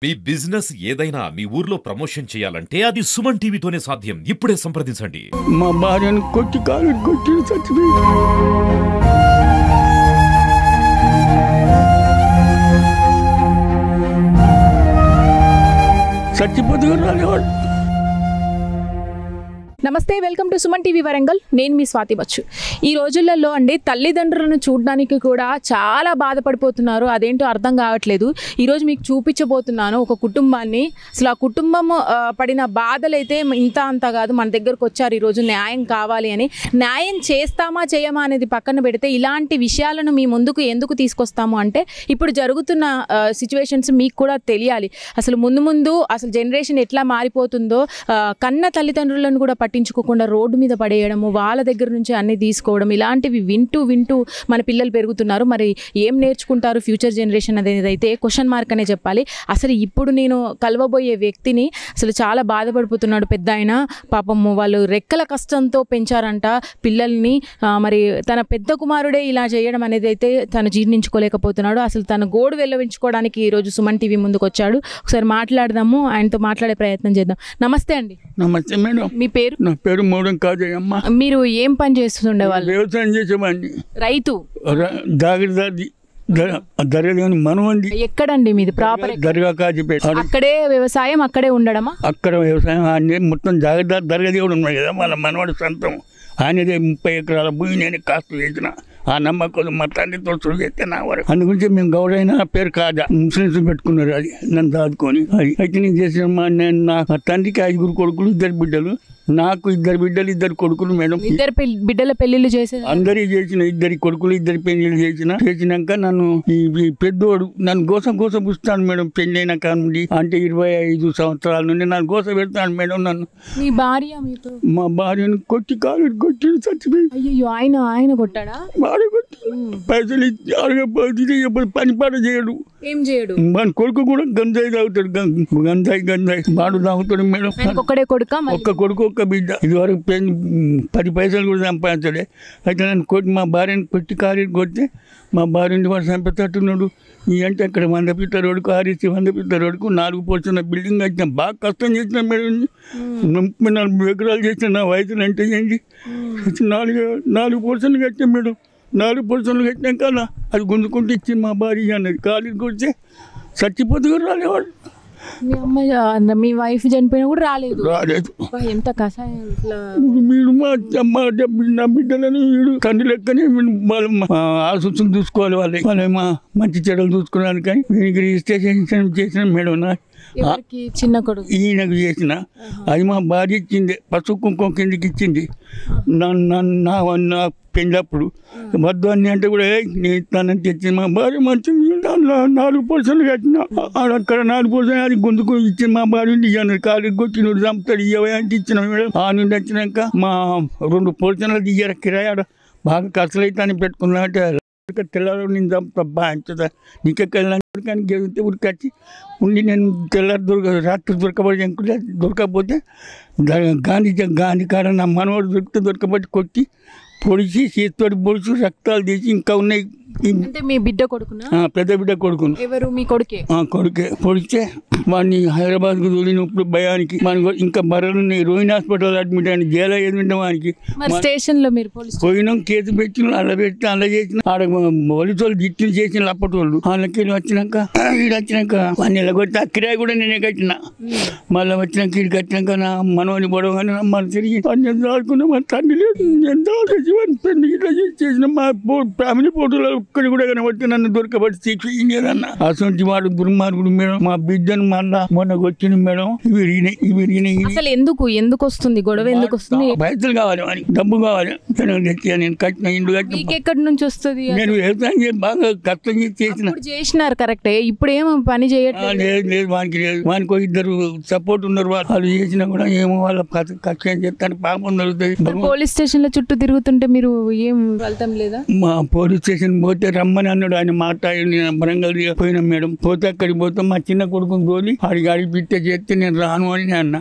మీ business ఏదైనా మీ ఊర్లో promotion చేయాలంటే అది సుమన్ టీవీతోనే సాధ్యం. ఇప్పుడే సంప్రదించండి. మా భార్యను కొట్టి కాలు కొట్టి చచ్చిపోయింది. చచ్చిపోతూ రాలేవాడు. నమస్తే, welcome to Suman TV Warangal. నేను మీ స్వాతి బచ్చు. ఈ రోజులలో అండి తల్లిదండ్రులను చూడడానికి కూడా చాలా బాధపడిపోతున్నారు. అదేంటో అర్థం కావట్లేదు. ఈరోజు మీకు చూపించబోతున్నాను ఒక కుటుంబాన్ని. అసలు ఆ కుటుంబం పడిన బాధలైతే ఇంత అంత కాదు. మన దగ్గరకు వచ్చారు ఈరోజు న్యాయం కావాలి అని. న్యాయం చేస్తామా చేయమా అనేది పక్కన పెడితే ఇలాంటి విషయాలను మీ ముందుకు ఎందుకు తీసుకొస్తాము అంటే ఇప్పుడు జరుగుతున్న సిచ్యువేషన్స్ మీకు కూడా తెలియాలి. అసలు ముందు అసలు జనరేషన్ ఎట్లా మారిపోతుందో, కన్న తల్లిదండ్రులను కూడా పట్టించుకోకుండా రోడ్డు మీద పడేయడము, వాళ్ళ దగ్గర నుంచి అన్ని తీసుకోవడం, ఇలాంటివి వింటూ మన పిల్లలు పెరుగుతున్నారు. మరి ఏం నేర్చుకుంటారు ఫ్యూచర్ జనరేషన్ అనేది అయితే క్వశ్చన్ మార్క్ అనే చెప్పాలి. అసలు ఇప్పుడు నేను కలవబోయే వ్యక్తిని అసలు చాలా బాధపడిపోతున్నాడు. పెద్ద ఆయన పాపము వాళ్ళు రెక్కల కష్టంతో పెంచారంట పిల్లల్ని. మరి తన పెద్ద కుమారుడే ఇలా చేయడం అనేది అయితే తను జీర్ణించుకోలేకపోతున్నాడు. అసలు తన గోడు వెళ్ళవించుకోవడానికి ఈరోజు సుమన్ టీవీ ముందుకు వచ్చాడు. ఒకసారి మాట్లాడదాము, ఆయనతో మాట్లాడే ప్రయత్నం చేద్దాం. నమస్తే అండి. నమస్తే మేడం. మీ పేరు? నా పేరు మూడం కాజయ్యమ్మ. మీరు ఏం పని చేస్తుండే వాళ్ళు? వ్యవసాయం చేసేవాడిని. రైతు? జాగ్రత్త దర్గాని మనవండి. ఎక్కడండి మీది ప్రాపర్? దర్గా కాజీపేట. అక్కడే వ్యవసాయం, అక్కడే ఉండడమా? అక్కడ వ్యవసాయం ఆయన మొత్తం జాగ్రత్త దర్గా దేవుడు ఉన్నాయి కదా, వాళ్ళ మనవాడు సొంతం. ఆయనదే 30 ఎకరాల భూమి నేను కాస్త చేసిన. ఆ నమ్మకం మా తండ్రితో సుడు చేస్తే నా వరకు. అందుగురించి మేము గౌరైన పేరు కాదా ముస్లిమ్స్ పెట్టుకున్నారు. అది నన్ను దాదుకొని అది అయితే నేను చేసిన నేను నా తండ్రికి 5 కొడుకులు, 2 బిడ్డలు. నాకు 2 బిడ్డలు, 2 కొడుకులు మేడం. 2 బిడ్డల పెళ్లిళ్ళు చేసే అందరికి చేసిన. 2 కొడుకులు, 2 పెళ్లిళ్ళు చేసినాక నన్ను ఈ పెద్దోడు నన్ను గోస పుస్తాను మేడం. పెళ్లి అయిన కానుండి అంటే 25 సంవత్సరాల నుండి నన్ను గోస పెడతాను మేడం. నన్ను మీ భార్య మీతో? మా భార్యను కొట్టి కాలు కొట్టి చచ్చిపోయింది. అయ్యో, ఆయన కొట్టాడా? భార్య కొట్టి పైసలు అడగపోతే ఎప్పుడు పని పాట చేయడు. ఏం చేయడు? మన కొడుకు కూడా గంజాయి తాగుతాడు. గంజాయి బాడు తాగుతాడు మేడం. ఒక్కడే కొడుక? ఒక్క కొడుకు, ఒక్క బిడ్డ. ఇదివరకు 10 పైసలు కూడా సంపాదించాడే. అయితే నన్ను కొట్టి మా భార్యను కొట్టి కాలు కొడితే మా భార్యని వాడు చంపేటట్టున్నాడు. ఈ అంటే అక్కడ 100 ఫీట్ల రోడ్డుకు, ఆర్ఎస్సీ 100 ఫీట్ల రోడ్డుకు 4 పోర్చున్న బిల్డింగ్ వచ్చిన. బాగా కష్టం చేసిన మేడం. 34 ఎకరాలు చేసిన. నా వయసులు అంటే ఏంటి, 4 పోర్షన్లు కట్టాం మేడం. 4 పోర్షన్లు కట్టినాక అది గుంజుకుంటూ ఇచ్చింది మా భార్య అన్నది. కాలు కొడితే చచ్చిపోతూ కూడా రాలేవాడు. మీ అమ్మ, మీ వైఫ్ చనిపోయినా కూడా రాలేదు? ఎంత కషాయం. వీడు నా బిడ్డలని వీడు తండ్రి లెక్కనే వాళ్ళు ఆశుస్తులు చూసుకోవాలి. వాళ్ళేమో మంచి చెడలు చూసుకోవడానికి. కానీ వీనికి రిజిస్ట్రేషన్ చేసిన మేడం. చిన్న కొడుకు ఈయనకు చేసిన. అది మా భార్య ఇచ్చింది. పసుపు కుంకుమ కిందకి ఇచ్చింది. నా పెళ్ళప్పుడు వద్దు అని అంటే కూడా నేను ఇస్తానని తెచ్చింది. మా భార్య మంచిది. 4 పోర్షన్లు కట్టిన. అక్కడ 4 పోర్షన్ అది గుందుకు ఇచ్చింది. మా భార్య ఇయ్యాను. కాలు కొట్టి నువ్వు చంపుతాడు ఇవ్వే అంటే ఇచ్చిన మేడం. ఆ నుండి వచ్చినాక మా 2 పోర్షన్లు దియ్యారు. కిరాయాడ బాగా ఖర్చులైతే అని పెట్టుకున్నా. అంటే తెల్లారు నేను చంపుతా బాగా నీకెళ్ళినా కానీ గెలితే ఉరికొచ్చి ఉండి నేను తెల్లారు రాత్రి దొరకబడి దొరకకపోతే గాంధీ కాడ నా మనవాడు దొరకబట్టి కొట్టి పొడిచి చేతితోటి పొడిచి రక్తాలు తీసి ఇంకా ఉన్నాయి. మీ బిడ్డ కొడుకునా? పెద్ద బిడ్డ కొడుకును. ఎవరు? మీ కొడుకే? కొడుకే. పొడిస్తే వాడిని హైదరాబాద్కు తోలినప్పుడు భయానికి మనకు ఇంకా బర్రెలు ఉన్నాయి. రోహిణి హాస్పిటల్ అడ్మిట్ అయిన జైలు ఎదురుంటే వానికి. స్టేషన్ లో మీరు పోయినాం, కేసు పెట్టిన, అలా పెట్టి అలా చేసిన. ఆడ ఒలితోళ్ళు జిట్టులు చేసిన లప్పటోళ్ళు. వాళ్ళకి వచ్చినాక వచ్చినాక వాడిని ఎలాగొట్టి ఆ కిరాయి కూడా నేనే కట్టిన. మళ్ళీ వచ్చినాక వీడికి వచ్చినాక నా మనవని పొడవగానే మన తిరిగి ఆడుకున్నా. మన తండ్రి లేదు. ఎంత ఇట్లా చేసిన మా ఫ్యామిలీ ఫోటోలో ఒక్కడి కూడా కనబట్టి నన్ను దొరకబట్టి శిక్ష అసలు వాడు దుర్మార్గుడు మేడం. మా బిడ్డను మళ్ళా మొన్నకు వచ్చిన మేడం. అసలు ఎందుకు వస్తుంది గొడవ? ఎందుకు వస్తుంది? పైసలు కావాలి, వానికి డబ్బు కావాలి. నేను కట్టిన ఇండ్లు కట్టిన. ఎక్కడి నుంచి వస్తుంది? నేను వ్యవసాయం చేసి బాగా కష్టం చేసినారు కరెక్టే. ఇప్పుడు ఏమో పని చేయట్లేదు. లేదు వానికి లేదు. వానికి 2 సపోర్ట్ ఉన్నారు. వాళ్ళు చేసినా కూడా ఏమో వాళ్ళ కష్టం చేస్తాను పాపం జరుగుతుంది. పోలీస్ స్టేషన్ లో చుట్టూ తిరుగుతుంటే మీరు ఏం వెళ్తాం లేదా? మా పోలీస్ స్టేషన్ పోతే రమ్మని అన్నాడు. ఆయన మాట్లాడి వరంగల్ పోయినాం మేడం. పోతే అక్కడికి పోతే మా చిన్న కొడుకుని తోలి అడిగి పిట్ట చేస్తే నేను రాను అని అన్నా.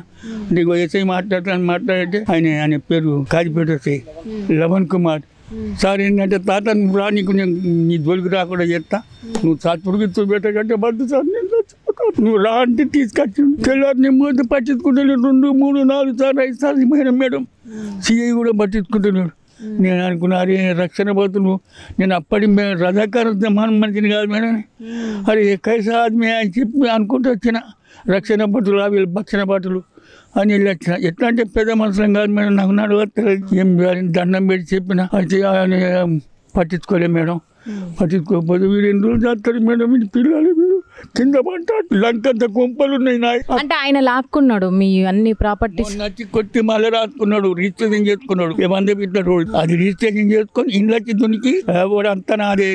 నీకు ఎస్ఐ మాట్లాడితే ఆయన పేరు కాజిపేట ఎస్ఐ లవన్ కుమార్. సార్ ఏంటంటే తాత నువ్వు రా, నీకు నేను నీ దొరికి రాకుండా చేస్తా, నువ్వు సాత్పుడికి పెట్టకంటే బద్దు సార్ నేను నువ్వు రా అంటే తీసుకొచ్చాడు. తెల్లారి నేను పోతే పట్టించుకుంటాను 2, 3, 4 సార్లు 5 సార్లు మేడం సిఐ కూడా పట్టించుకుంటున్నాడు. నేను అనుకున్నా అరే రక్షణ భటులు, నేను అప్పటి రజాకార జమాన్ మనిషిని కాదు మేడం, అరే కైసా ఆద్మీ అని చెప్పి అనుకుంటూ వచ్చిన రక్షణ భటులు వీళ్ళు భక్షణ భటులు అని వెళ్ళి వచ్చిన. ఎట్లా అంటే పెద్ద మనుషులం కాదు మేడం, నాకు నడవట్లేదు. ఏం దండం పెట్టి చెప్పిన అయితే పట్టించుకోలే మేడం. పట్టించుకోకపోతే వీడు 2 రోజులు చేస్తారు మేడం. వీడి పిల్లలు వీడు కింద పడ్డాడు. లంకంత కొంపలు ఉన్నాయి నాయ. అంటే ఆయన లాక్కున్నాడు మీ అన్ని ప్రాపర్టీస్, నచ్చి కొట్టి మళ్ళీ రాసుకున్నాడు, రిజిస్ట్రేషన్ చేసుకున్నాడు. ఏమందే పెట్టాడు అది రిజిస్ట్రేషన్ చేసుకొని ఇండ్లకి దునికి వాడు అంత నాదే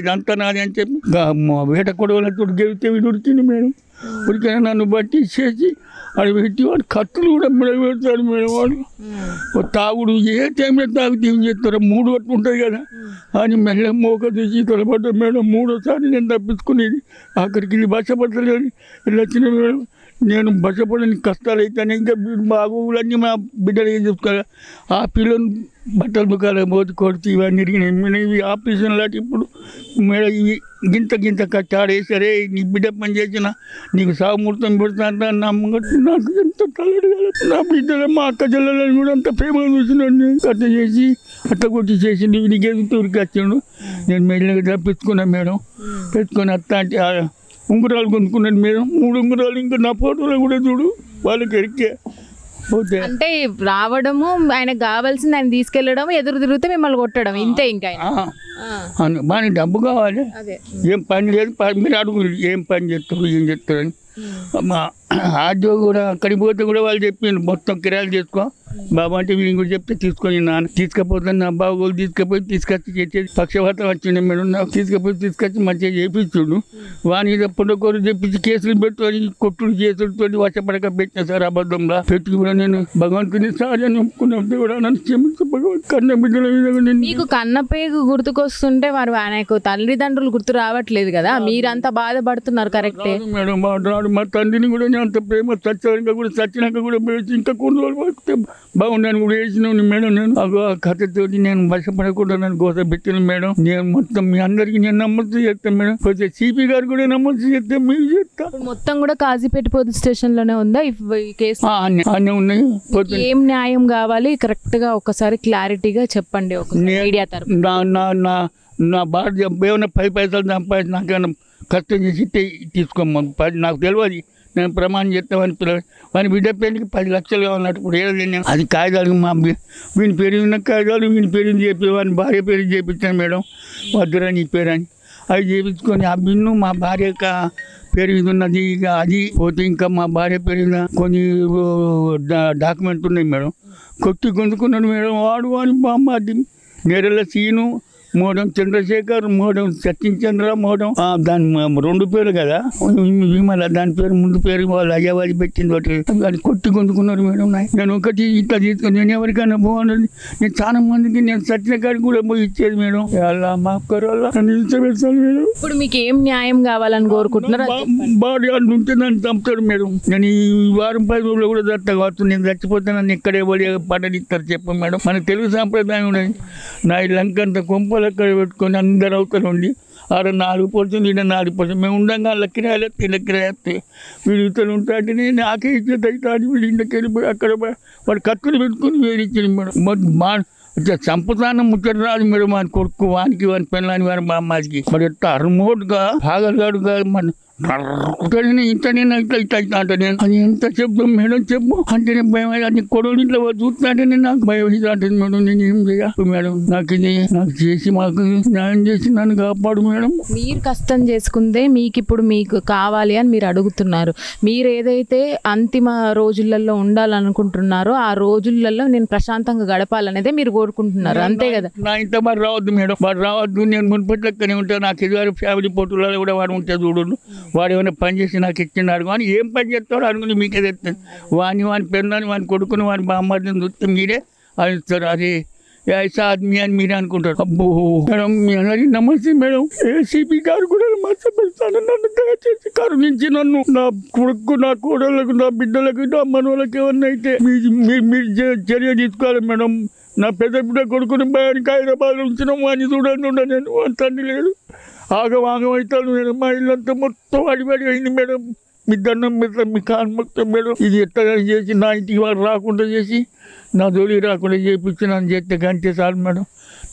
అని చెప్పి వేట కొడవలతో గెలిస్తే వీడు ఉడికింది మేడం. ఉడికిన నన్ను బట్టి చేసి అది పెట్టి వాడు కత్తులు కూడా పెడతాడు మేడం. వాడు తాగుడు ఏ టైంలో తాగుతూ ఏం చేస్తారో 3 గంటలు ఉంటుంది కదా అని మెల్ల మోక తీసి తలపడ్డా మేడం. 3వసారి నేను తప్పించుకునేది. ఆఖరికి ఇది బసపడలేదు ఇలా వచ్చిన మేడం. నేను బసపడని కష్టాలు అయితేనే ఇంకా బాగోగులన్నీ మా బిడ్డలు ఏం చూసుకోవాలి. ఆ పిల్లలు బట్టలు దుకాణాలు పోతే కొడుతూ ఇవన్నీ ఇరిగినాయి మేడం. ఇవి ఆపరేషన్ లాంటి ఇప్పుడు మేడం ఇవి గింత కట్టాడేసరే నీ బిడ్డ పని చేసిన నీకు సాగుమూర్తం పెడతా నమ్మకం. నాకు ఎంత తల్లడి నా బిడ్డలు మా అక్క చెల్లెలని కూడా అంత ప్రేమ చూసినాడు. కట్ట చేసి అట్ట కొట్టి చేసి నీకేది తూరికి వచ్చాడు. నేను మెల్లగా తప్పించుకున్నాను మేడం. పెట్టుకొని అత్త అంటే ఉంగరాలు కొనుక్కున్నాను మేడం. 3 ఉంగరాలు ఇంకా నా ఫోటోలో కూడా చూడు వాళ్ళకి ఎరికే పోతే. అంటే రావడము ఆయనకు కావాల్సింది ఆయన తీసుకెళ్ళడం, ఎదురు తిరిగితే మిమ్మల్ని కొట్టడం, ఇంతే. ఇంకా బాగా డబ్బు కావాలి. ఏం పని లేదు. మీరు అడుగు ఏం పని చేస్తారు ఏం చేస్తారని. మా ఆర్డో కూడా అక్కడికి పోతే కూడా వాళ్ళు చెప్పిండు మొత్తం కిరాయిలు చేసుకో బాబా అంటే వీళ్ళు కూడా చెప్తే తీసుకొని నాన్న తీసుకపోతే నా బాబు తీసుకొచ్చి చేసేది పక్షపాతం వచ్చిండే మేడం. నాకు తీసుకొచ్చి మంచిగా చేయించుడు. వాని పుండకూరు చెప్పించి కేసులు పెట్టుకొని కొట్టుడు కేసులతో వశపడక పెట్టిన సార్ అబద్ధంలా పెట్టి కూడా నేను భగవంతుని సార్ అని ఒప్పుకున్నప్పుడు కూడా నన్ను క్షమించు భగవంతు. కన్న బిడ్డల మీద మీకు కన్నపేగు గుర్తుకొస్తుంటే వారు ఆయనకు తల్లిదండ్రులు గుర్తు రావట్లేదు కదా, మీరంతా బాధపడుతున్నారు. కరెక్టే మేడం. రాడు మా తండ్రిని కూడా నేను అంత ప్రేమ చచ్చాక కూడా చచ్చినాక కూడా ఇంకా కొన్ని రోజులు బాగుండని కూడా వేసినాను మేడం. నేను ఆ కథతోటి నేను వశపడకుండా నన్ను గోస పెట్టిన మేడం. నేను మొత్తం మీ అందరికి నేను నమ్మచ్చు చేస్తాను మేడం. కొంచెం సిపి గారు కూడా నమ్మచ్చు చేస్తే మీరు చేస్తా. మొత్తం కూడా కాజీపేట పోలీస్ స్టేషన్ లోనే ఉందా ఈ కేసు? అన్నీ ఉన్నాయి. ఏం న్యాయం కావాలి కరెక్ట్ గా ఒకసారి క్లారిటీగా చెప్పండి. మీడియా తరఫు నా భార్య ఏమైనా 10 పైసలు సంపాదించి నాకేమైనా కష్టం చేసి తీసుకోమని నాకు తెలియదు. నేను ప్రమాణం చేస్తామని పిల్లలు వాని బిడ్డ పేరుకి 10 లక్షలు కావాలన్నట్టు ఇప్పుడు ఏదైనా అది కాగితాలు మా వీని పేరు ఉన్న కాగితాలు వీని పేరు చెప్పి వాని భార్య పేరు చేయించాను మేడం. వద్దురా నీ పేరు అని అవి చేయించుకొని ఆ బిన్ను మా భార్య పేరు మీద ఉన్నది. ఇక అది పోతే ఇంకా మా భార్య పేరు మీద కొన్ని డాక్యుమెంట్ ఉన్నాయి మేడం. కొట్టి గుంజుకున్నాడు మేడం. వాని బామ్మ అది నేరల సీను మోడం చంద్రశేఖర్ మోడం సచిన్ చంద్ర మోడం దాని 2 పేరు కదా విమల దాని పేరు ముందు పేరు వాళ్ళు అయ్యవాది పెట్టింది ఒకటి. అది కొట్టి కొనుక్కున్నారు మేడం. నేను ఒకటి ఇట్లా తీసుకొని నేను ఎవరికైనా బాగున్నది నేను చాలా మందికి నేను సచిన కాడికి కూడా పోయి ఇచ్చేది మేడం. అలా మాకు నన్ను ఇష్టపెడతాను మేడం. ఇప్పుడు మీకు ఏం న్యాయం కావాలని కోరుకుంటున్నారు? బాడీ అంటు ఉంటే నన్ను చంపుతాడు మేడం. నేను ఈ వారం 10 రోజులు కూడా చస్తా కావచ్చు. నేను చచ్చిపోతే నన్ను ఎక్కడే పడనిస్తారు చెప్పు మేడం. మన తెలుగు సాంప్రదాయం ఉన్నది. నా లంకంత కొంప అక్కడ పెట్టుకొని అందరు అవుతారు ఉండి 4% ఈయన 4%. మేము ఉండగా లెక్కరాస్తే వీడు ఇతను ఉంటాంటే నేను నాకే ఇచ్చేది అవుతాడు. వీడు ఇంటికి వెళ్ళిపోయి అక్కడ వాడు కత్తులు పెట్టుకుని వేడిచ్చింది మేడం. చంపుతాను ముచ్చట రాదు మేడం. వాని కొడుకు వానికి వాని పెళ్ళాని వాని బామ్మాదికి మరి ఎట్లా అర్మోట్గా భాగలుగాడుగా మన ఇంటనే ఇట్లా అంటే నేను అది ఎంత చెప్పు మేడం చెప్పు అంటే భయం. అది కొడుకు ఇంట్లో చూస్తుంటే నాకు భయం అంటుంది మేడం. నేను ఏం చేయాలి మేడం? నాకు చేసి మాకు న్యాయం చేసి నన్ను కాపాడు మేడం. మీరు కష్టం చేసుకుందే మీకు కావాలి అని మీరు అడుగుతున్నారు. మీరు ఏదైతే అంతిమ రోజులలో ఉండాలనుకుంటున్నారో ఆ రోజులలో నేను ప్రశాంతంగా గడపాలనేదే మీరు కోరుకుంటున్నారు, అంతే కదా? నా ఇంత మరి రావద్దు మేడం. వాడు రావద్దు. నేను మున్పట్లక్కనే ఉంటాను. నాకు ఎదురు ఫ్యామిలీ ఫోటోలలో కూడా వాడు ఉంటే చూడు. వాడు ఏమైనా పని చేసి నాకు ఇచ్చినాడు కానీ ఏం పని చేస్తాడో అనుకుని మీకే తెస్తాను. వాని పెన్నాను వాని కొడుకుని వాని బామ్మని చూస్తే మీరే అడుగుతారు. అదే ఐసా ఆద్మీ అని మీరే అనుకుంటారు. అబ్బో మేడం మీ అందరికీ నమస్తే మేడం. ఏసీపీ గారు కూడా నమస్తే పెడతాను. నన్ను దయచేసి కరుణించి నన్ను నా కొడుకు నా కోడళ్ళకు నా బిడ్డలకు నా మనోళ్ళకి ఏమన్నా అయితే మీరు చర్య తీసుకోవాలి మేడం. నా పెద్ద బిడ్డ కొడుకుని భయానికి హైదరాబాద్ ఉంచినాం. వాడిని చూడండి నేను వాని తండ్రి లేడు. ఆగం అవుతాను మేడం. మా ఇల్లంతా మొత్తం అడిబడి అయింది మేడం. మీ దండం పెడతాం, మీ కాలు మొత్తం మేడం. ఇది ఎట్లా చేసి నా ఇంటికి వారు రాకుండా చేసి నా జోలికి రాకుండా చేయించి నన్ను చేస్తే కంటే చాలు మేడం.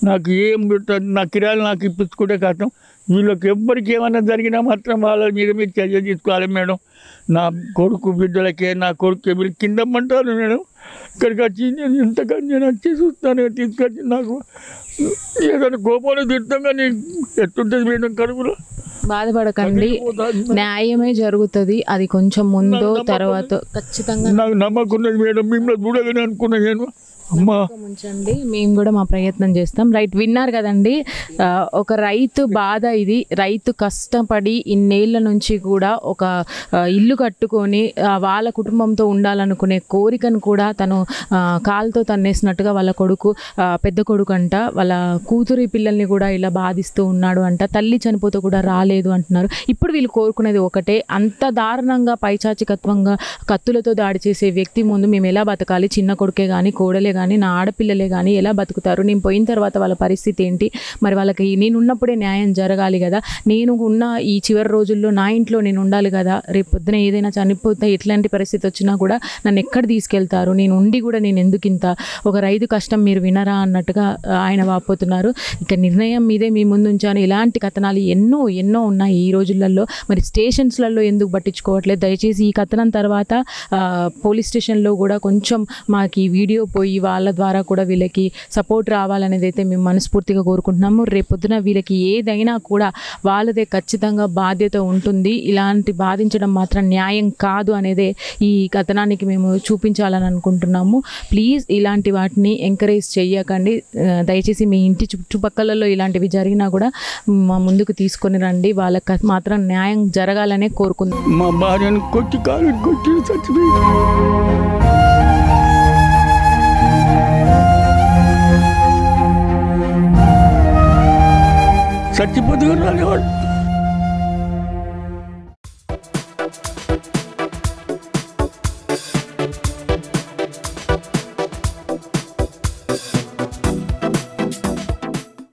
నాకు ఏం పెడుతుంది, నా కిరాయిలు నాకు ఇప్పించుకుంటే కష్టం. వీళ్ళకి ఎవ్వరికి ఏమైనా జరిగినా మాత్రం వాళ్ళ మీద మీరు చర్య తీసుకోవాలి మేడం. నా కొడుకు బిడ్డలకే, నా కొడుకు వీళ్ళు కింద మంటారు మేడం. ఇక్కడికి వచ్చి నేను ఇంతకని నేను వచ్చి చూస్తాను, తీసుకొచ్చి నాకు ఏదైనా కోపాలు తిడతాం కానీ ఎట్టుంటుంది మేడం కడుపులో. బాధపడకండి, న్యాయమే జరుగుతుంది. అది కొంచెం ముందో తర్వాత ఖచ్చితంగా నాకు నమ్మకం ఉన్నది మేడం. మిమ్మల్ని చూడగానే అనుకున్నా నేను. అమ్మా ఉంచండి, మేము కూడా మా ప్రయత్నం చేస్తాం. రైట్, విన్నారు కదండి. ఒక రైతు బాధ ఇది. రైతు కష్టపడి ఇన్నేళ్ల నుంచి కూడా ఒక ఇల్లు కట్టుకొని వాళ్ళ కుటుంబంతో ఉండాలనుకునే కోరికను కూడా తను కాలుతో తన్నేసినట్టుగా వాళ్ళ కొడుకు, పెద్ద కొడుకు అంట, వాళ్ళ కూతురి పిల్లల్ని కూడా ఇలా బాధిస్తూ ఉన్నాడు అంట. తల్లి చనిపోతూ కూడా రాలేదు అంటున్నారు. ఇప్పుడు వీళ్ళు కోరుకునేది ఒకటే, అంత దారుణంగా పైచాచికత్వంగా కత్తులతో దాడి చేసే వ్యక్తి ముందు మేము ఎలా బతకాలి? చిన్న కొడుకే కానీ, కోడలే కానీ, నా ఆడపిల్లలే కానీ ఎలా బతుకుతారు? నేను పోయిన తర్వాత వాళ్ళ పరిస్థితి ఏంటి? మరి వాళ్ళకి నేను ఉన్నప్పుడే న్యాయం జరగాలి కదా. నేను ఉన్న ఈ చివరి రోజుల్లో నా ఇంట్లో నేను ఉండాలి కదా. రేపు పొద్దున ఏదైనా చనిపోతే ఎట్లాంటి పరిస్థితి వచ్చినా కూడా నన్ను ఎక్కడ తీసుకెళ్తారు? నేను ఉండి కూడా నేను ఎందుకు ఇంత ఒక రైతు కష్టం మీరు వినరా అన్నట్టుగా ఆయన వాపోతున్నారు. ఇక నిర్ణయం మీదే మీ ముందు ఉంచాను. ఇలాంటి కథనాలు ఎన్నో ఎన్నో ఉన్నాయి ఈ రోజులలో. మరి స్టేషన్స్లలో ఎందుకు పట్టించుకోవట్లేదు? దయచేసి ఈ కథనం తర్వాత పోలీస్ స్టేషన్లో కూడా కొంచెం మాకు ఈ వీడియో పోయి వాళ్ళ ద్వారా కూడా వీళ్ళకి సపోర్ట్ రావాలనేది అయితే మేము మనస్ఫూర్తిగా కోరుకుంటున్నాము. రేపొద్దున వీళ్ళకి ఏదైనా కూడా వాళ్ళదే ఖచ్చితంగా బాధ్యత ఉంటుంది. ఇలాంటి బాధించడం మాత్రం న్యాయం కాదు అనేదే ఈ కథనానికి మేము చూపించాలని అనుకుంటున్నాము. ప్లీజ్ ఇలాంటి వాటిని ఎంకరేజ్ చేయకండి. దయచేసి మీ ఇంటి చుట్టుపక్కలలో ఇలాంటివి జరిగినా కూడా మా ముందుకు తీసుకొని రండి. వాళ్ళకి మాత్రం న్యాయం జరగాలనే కోరుకుందాం. మా భార్యను కొట్టి కాలు కొట్టి చచ్చిపోయింది. చచ్చిపోతే రాలేవాడు.